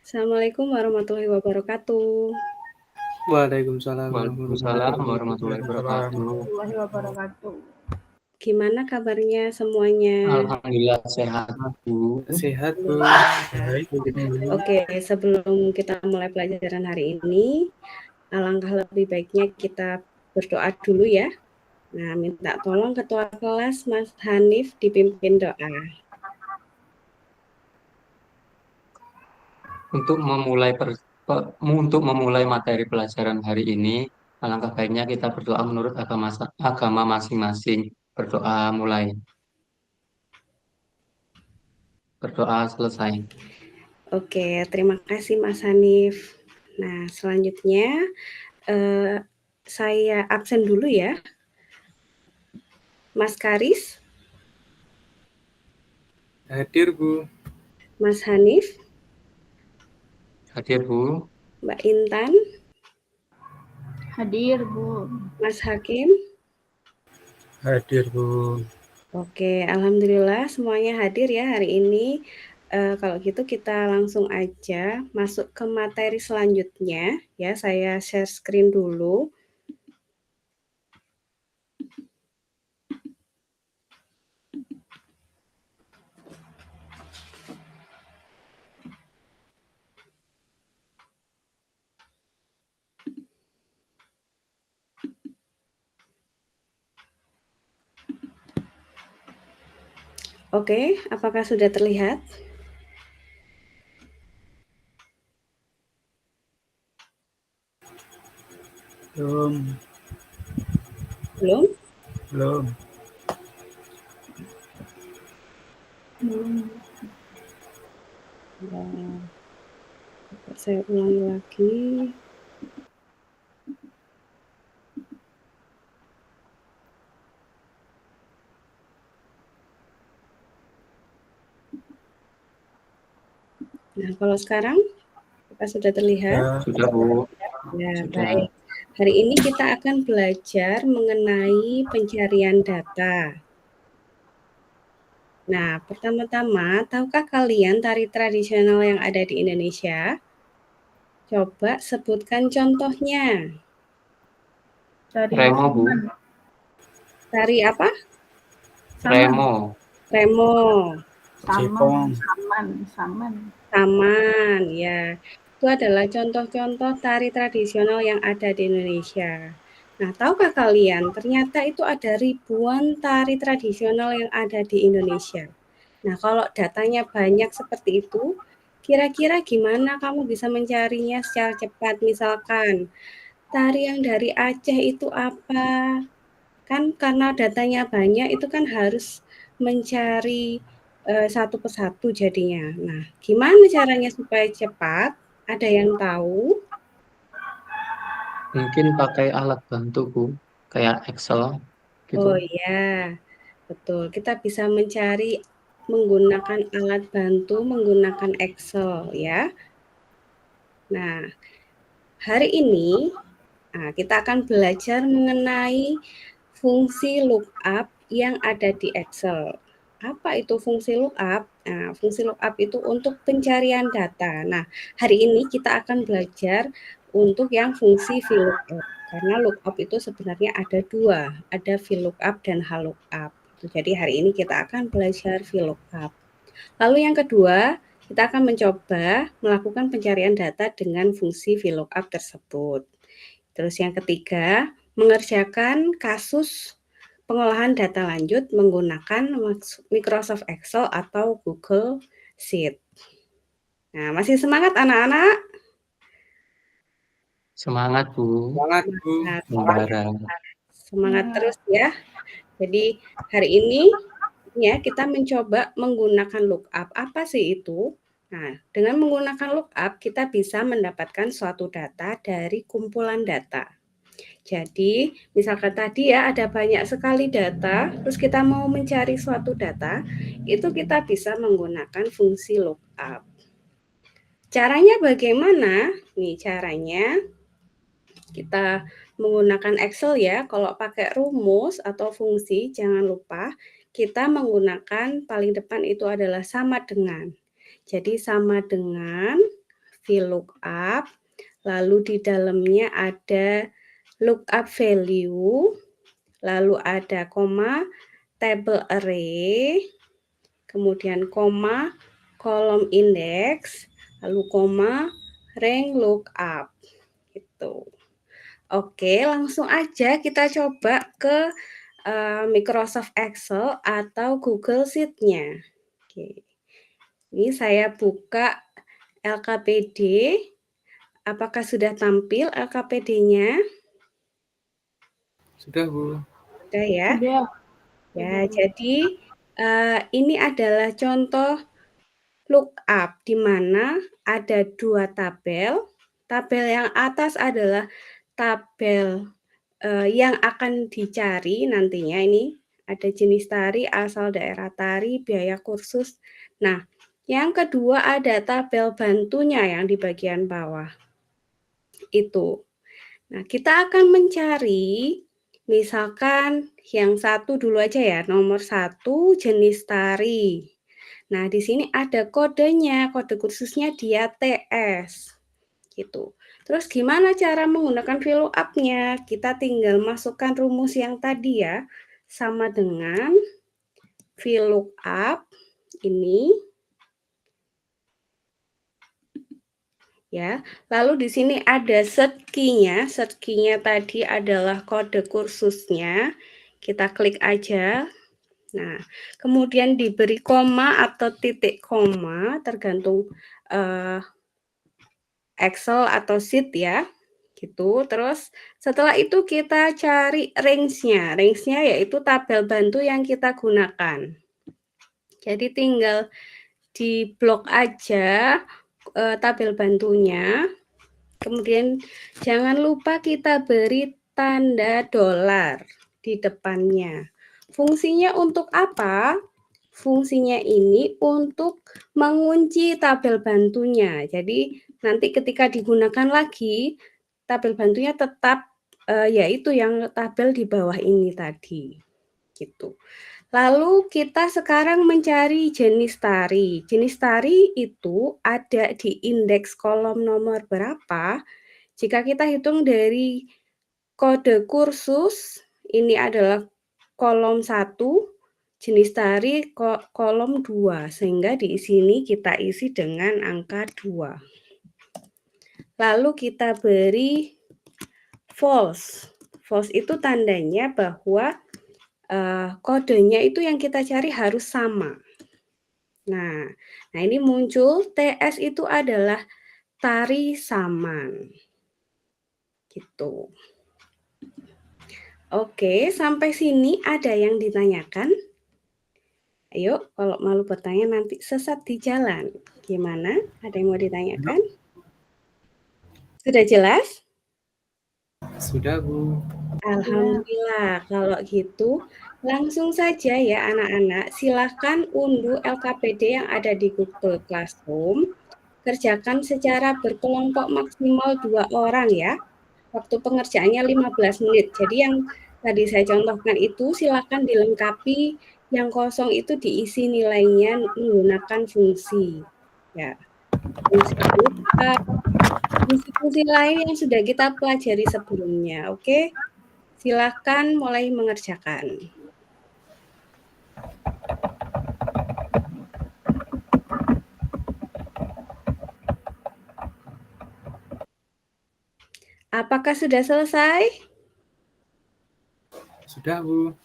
Assalamualaikum warahmatullahi wabarakatuh. Waalaikumsalam Waalaikumsalam warahmatullahi wabarakatuh. warahmatullahi wabarakatuh. Gimana kabarnya semuanya? Alhamdulillah sehat, Bu. Sehat, Bu. Alhamdulillah. Baik. Oke, sebelum kita mulai pelajaran hari ini, alangkah lebih baiknya kita berdoa dulu ya. Nah, minta tolong Ketua Kelas Mas Hanif dipimpin doa. Untuk memulai materi pelajaran hari ini, alangkah baiknya kita berdoa menurut agama masing-masing. Berdoa mulai. Berdoa selesai. Oke, terima kasih Mas Hanif. Nah, selanjutnya saya absen dulu ya. Mas Karis, Hadir, Bu. Mas Hanif, Hadir, Bu. Mbak Intan, Hadir, Bu. Mas Hakim. Hadir, Bu. Oke, alhamdulillah semuanya hadir ya hari ini. Kalau gitu kita langsung aja masuk ke materi selanjutnya ya. Saya share screen dulu. Oke, apakah sudah terlihat? Belum. Belum? Belum. Ya, saya ulangi lagi. Nah, kalau sekarang apakah sudah terlihat? Ya. Sudah, Bu. Ya, Sudah. baik. Hari ini kita akan belajar mengenai pencarian data. Nah, pertama-tama, tahukah kalian tari tradisional yang ada di Indonesia? Coba sebutkan contohnya. Remo, Bu. Tari apa? Remo. Remo. Jepang. Saman, ya. Itu adalah contoh-contoh tari tradisional yang ada di Indonesia. Nah, tahukah kalian, ternyata itu ada ribuan tari tradisional yang ada di Indonesia. Nah, kalau datanya banyak seperti itu, kira-kira gimana kamu bisa mencarinya secara cepat? Misalkan, tari yang dari Aceh itu apa? Kan karena datanya banyak, itu kan harus mencari satu persatu jadinya. Nah, gimana caranya supaya cepat? Ada yang tahu? Mungkin pakai alat bantu, Bu. Kayak Excel, gitu. Oh iya, betul. Kita bisa mencari menggunakan alat bantu, menggunakan Excel ya. Nah, hari ini kita akan belajar mengenai fungsi lookup yang ada di Excel. Apa itu fungsi lookup? Nah, fungsi lookup itu untuk pencarian data. Nah, hari ini kita akan belajar untuk yang fungsi VLOOKUP. Karena lookup itu sebenarnya ada dua, ada VLOOKUP dan HLOOKUP. Jadi hari ini kita akan belajar VLOOKUP. Lalu yang kedua, kita akan mencoba melakukan pencarian data dengan fungsi VLOOKUP tersebut. Terus yang ketiga, mengerjakan kasus pengolahan data lanjut menggunakan Microsoft Excel atau Google Sheet. Nah, masih semangat anak-anak? Semangat, Bu. Semangat, Bu. Semangat terus ya. Jadi hari ini ya kita mencoba menggunakan lookup. Apa sih itu? Nah, dengan menggunakan lookup kita bisa mendapatkan suatu data dari kumpulan data. Jadi, misalkan tadi ya ada banyak sekali data, terus kita mau mencari suatu data, itu kita bisa menggunakan fungsi lookup. Caranya bagaimana? Nih caranya kita menggunakan Excel ya. Kalau pakai rumus atau fungsi, jangan lupa kita menggunakan paling depan itu adalah sama dengan. Jadi sama dengan VLOOKUP, lalu di dalamnya ada lookup value, lalu ada koma table array, kemudian koma kolom index, lalu koma rank lookup gitu. Oke, langsung aja kita coba ke Microsoft Excel atau Google Sheet-nya. Oke. Ini saya buka LKPD. Apakah sudah tampil LKPD-nya? Sudah, Bu. Sudah ya? Sudah. Ya, jadi ini adalah contoh lookup di mana ada 2 tabel. Tabel yang atas adalah tabel yang akan dicari nantinya ini ada jenis tari, asal daerah tari, biaya kursus. Nah, yang kedua ada tabel bantunya yang di bagian bawah. Itu. Nah, kita akan mencari misalkan yang satu dulu aja ya, nomor 1 jenis tari. Nah, di sini ada kodenya, kode kursusnya dia TS. Gitu. Terus gimana cara menggunakan VLOOKUP-nya? Kita tinggal masukkan rumus yang tadi ya, sama dengan VLOOKUP ini. Ya, lalu di sini ada set key-nya. Set key-nya tadi adalah kode kursusnya. Kita klik aja. Nah, kemudian diberi koma atau titik koma, tergantung Excel atau sheet ya. Gitu. Terus setelah itu kita cari range-nya. Range-nya yaitu tabel bantu yang kita gunakan. Jadi tinggal di blok aja tabel bantunya. Kemudian jangan lupa kita beri tanda dolar di depannya. Fungsinya untuk apa? Fungsinya ini untuk mengunci tabel bantunya. Jadi nanti ketika digunakan lagi, tabel bantunya tetap yaitu yang tabel di bawah ini tadi. Gitu. Lalu kita sekarang mencari jenis tari. Jenis tari itu ada di indeks kolom nomor berapa? Jika kita hitung dari kode kursus, ini adalah kolom 1, jenis tari kolom 2, sehingga di sini kita isi dengan angka 2. Lalu kita beri false. False itu tandanya bahwa kodenya itu yang kita cari harus sama. Nah ini muncul TS itu adalah tari saman. Gitu. Oke, sampai sini ada yang ditanyakan? Ayo, kalau malu bertanya nanti sesat di jalan. Gimana? Ada yang mau ditanyakan? Sudah jelas? Sudah, Bu. Alhamdulillah, kalau gitu langsung saja ya anak-anak, silahkan unduh LKPD yang ada di Google Classroom, kerjakan secara berkelompok maksimal 2 orang ya, waktu pengerjaannya 15 menit. Jadi yang tadi saya contohkan itu silahkan dilengkapi, yang kosong itu diisi nilainya menggunakan fungsi. Ya, fungsi fungsi lain yang sudah kita pelajari sebelumnya, oke? Silahkan mulai mengerjakan. Apakah sudah selesai? Sudah, Bu.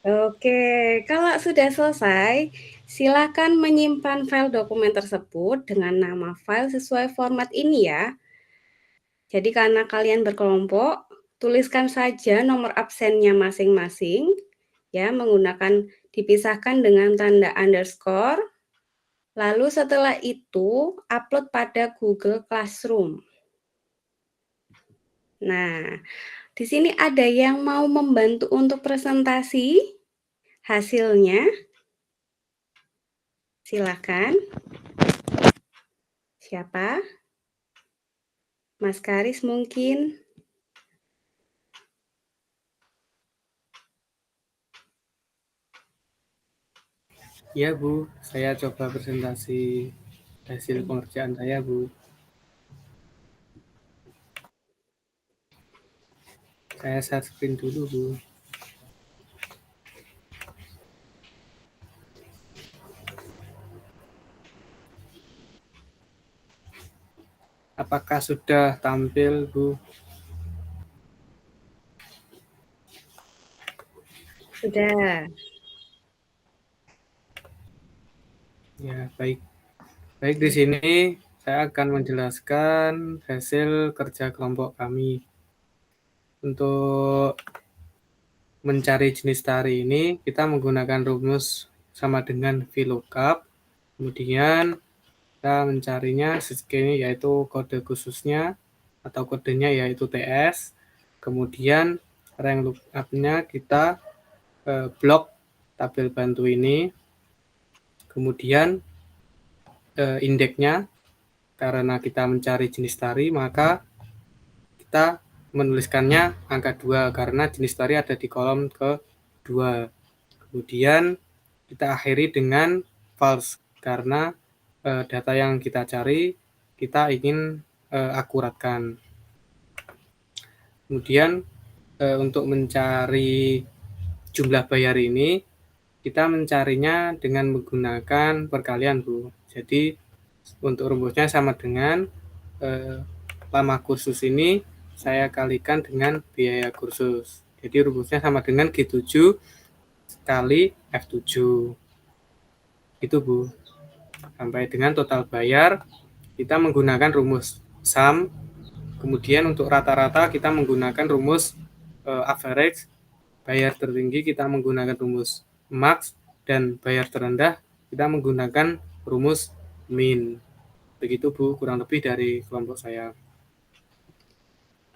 Oke, kalau sudah selesai, silakan menyimpan file dokumen tersebut dengan nama file sesuai format ini ya. Jadi karena kalian berkelompok, tuliskan saja nomor absennya masing-masing, ya, menggunakan dipisahkan dengan tanda underscore. Lalu setelah itu, upload pada Google Classroom. Nah, di sini ada yang mau membantu untuk presentasi hasilnya? Silakan. Siapa? Mas Karis mungkin? Iya, Bu. Saya coba presentasi hasil pengerjaan saya, Bu. Saya share screen dulu, Bu. Apakah sudah tampil, Bu? Sudah. Ya, baik. Baik, di sini saya akan menjelaskan hasil kerja kelompok kami. Untuk mencari jenis tari ini, kita menggunakan rumus sama dengan VLOOKUP. Kemudian kita mencarinya segini, yaitu kode khususnya atau kodenya yaitu TS. Kemudian rank lookup-nya kita blok tabel bantu ini. Kemudian indeksnya, karena kita mencari jenis tari, maka kita menuliskannya angka 2 karena jenis tari ada di kolom ke-2. Kemudian kita akhiri dengan false karena data yang kita cari kita ingin akuratkan. Kemudian untuk mencari jumlah bayar ini kita mencarinya dengan menggunakan perkalian, Bu. Jadi untuk rumusnya sama dengan lama kursus ini saya kalikan dengan biaya kursus. Jadi rumusnya sama dengan G7 kali F7. Itu, Bu. Sampai dengan total bayar kita menggunakan rumus sum. Kemudian untuk rata-rata kita menggunakan rumus average. Bayar tertinggi kita menggunakan rumus max, dan bayar terendah kita menggunakan rumus min. Begitu, Bu, kurang lebih dari kelompok saya.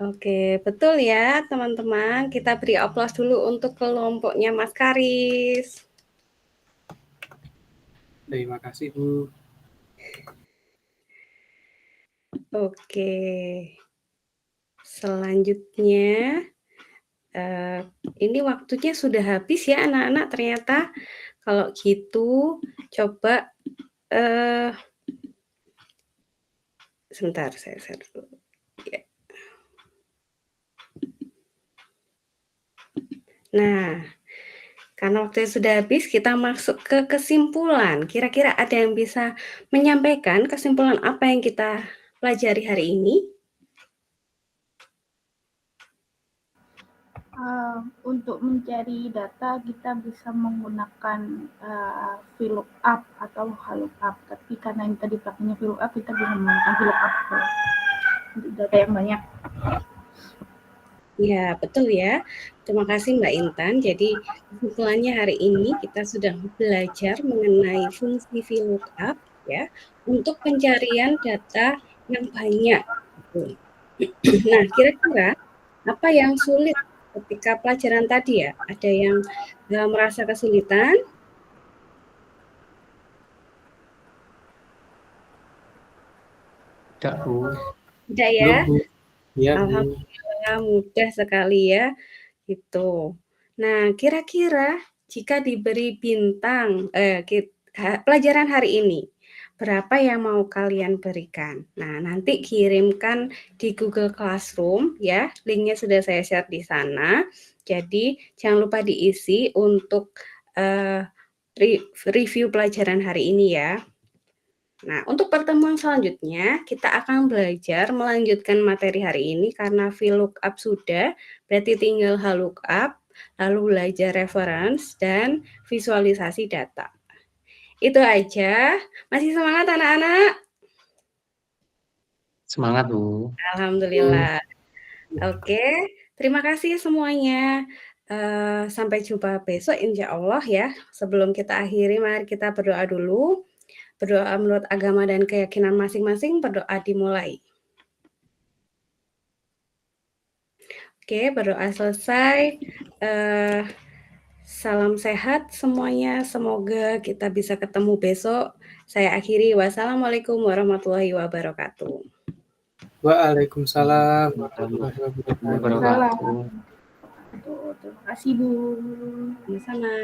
Oke, betul ya teman-teman. Kita beri aplaus dulu untuk kelompoknya Mas Karis. Terima kasih, Bu. Oke. Selanjutnya, ini waktunya sudah habis ya anak-anak ternyata. Kalau gitu, coba sebentar, saya share dulu. Ya. Nah, karena waktunya sudah habis, kita masuk ke kesimpulan. Kira-kira ada yang bisa menyampaikan kesimpulan apa yang kita pelajari hari ini? Untuk mencari data kita bisa menggunakan VLOOKUP atau HLOOKUP. Tapi karena ini tadi pakainya VLOOKUP, kita bisa menggunakan VLOOKUP untuk data yang banyak. Ya, betul ya. Terima kasih Mbak Intan. Jadi kesimpulannya hari ini kita sudah belajar mengenai fungsi VLOOKUP ya untuk pencarian data yang banyak. Nah, kira-kira apa yang sulit ketika pelajaran tadi ya? Ada yang merasa kesulitan? Tidak, Bu. Tidak ya? Ya, Bu. Alhamdulillah mudah sekali ya. Gitu. Nah, kira-kira jika diberi bintang pelajaran hari ini, berapa yang mau kalian berikan? Nah, nanti kirimkan di Google Classroom ya. Linknya sudah saya share di sana. Jadi, jangan lupa diisi untuk review pelajaran hari ini ya. Nah, untuk pertemuan selanjutnya, kita akan belajar melanjutkan materi hari ini karena VLOOKUP sudah, berarti tinggal HLOOKUP, lalu belajar reference dan visualisasi data. Itu aja. Masih semangat anak-anak? Semangat, Bu. Alhamdulillah. Oke, terima kasih semuanya. Sampai jumpa besok insya Allah ya. Sebelum kita akhiri, mari kita berdoa dulu. Berdoa menurut agama dan keyakinan masing-masing, berdoa dimulai. Oke, berdoa selesai. Salam sehat semuanya. Semoga kita bisa ketemu besok. Saya akhiri. Wassalamualaikum warahmatullahi wabarakatuh. Waalaikumsalam warahmatullahi wabarakatuh. Wabarakatuh. Terima kasih, Bu. Sama-sama.